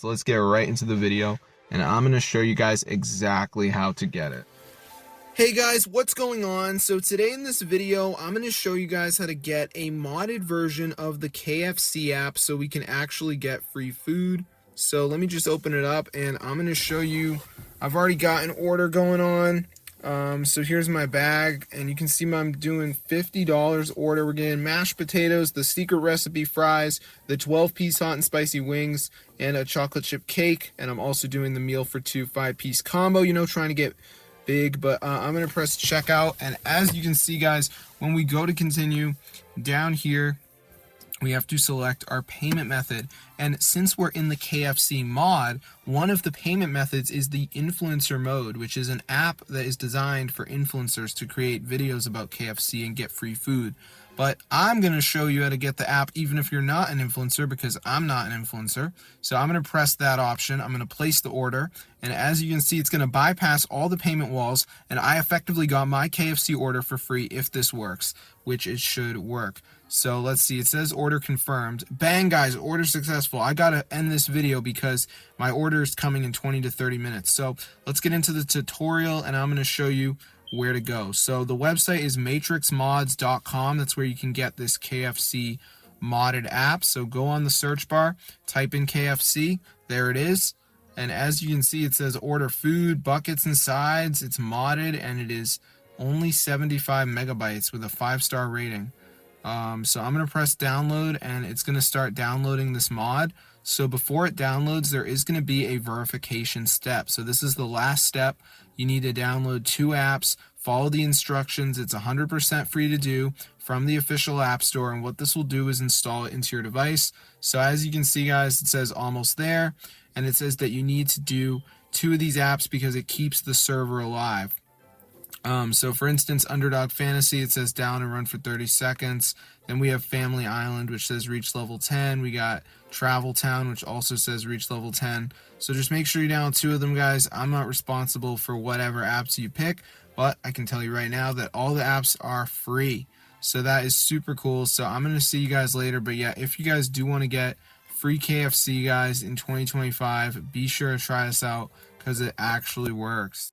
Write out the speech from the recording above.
So let's get right into the video, and I'm going to show you guys exactly how to get it. Hey guys, what's going on? So today in this video, I'm going to show you guys how to get a modded version of the KFC app so we can actually get free food. So let me just open it up and I'm going to show you. I've already got an order going on. So here's my bag, and you can see I'm doing $50 order. We're getting mashed potatoes, the secret recipe fries, the 12-piece hot and spicy wings, and a chocolate chip cake. And I'm also doing the meal for two 5-piece combo, you know, trying to get big. But I'm going to press checkout, and as you can see, guys, when we go to continue, down here, we have to select our payment method. And since we're in the KFC mod, one of the payment methods is the influencer mode, which is an app that is designed for influencers to create videos about KFC and get free food. But I'm going to show you how to get the app even if you're not an influencer, because I'm not an influencer. So I'm going to press that option. I'm going to place the order. And as you can see, it's going to bypass all the payment walls. And I effectively got my KFC order for free if this works, which it should work. So let's see. It says order confirmed. Bang, guys, order successful. I got to end this video because my order is coming in 20 to 30 minutes. So let's get into the tutorial, and I'm going to show you where to go. So the website is matrixmods.com. That's where you can get this KFC modded app. So go on the search bar, type in KFC. There it is. And as you can see, it says order food, buckets and sides. It's modded, and it is only 75 megabytes with a 5-star rating. So I'm going to press download, and it's going to start downloading this mod. So before it downloads, there is going to be a verification step. So this is the last step. You need to download 2 apps, follow the instructions. It's 100% free to do from the official app store. And what this will do is install it into your device. So as you can see, guys, it says almost there. And it says that you need to do 2 of these apps because it keeps the server alive. So for instance, Underdog Fantasy, it says down and run for 30 seconds. Then we have Family Island, which says reach level 10. We got Travel Town, which also says reach level 10. So just make sure you download 2 of them, guys. I'm not responsible for whatever apps you pick, but I can tell you right now that all the apps are free. So that is super cool. So I'm going to see you guys later. But yeah, if you guys do want to get free KFC, guys, in 2025, be sure to try this out because it actually works.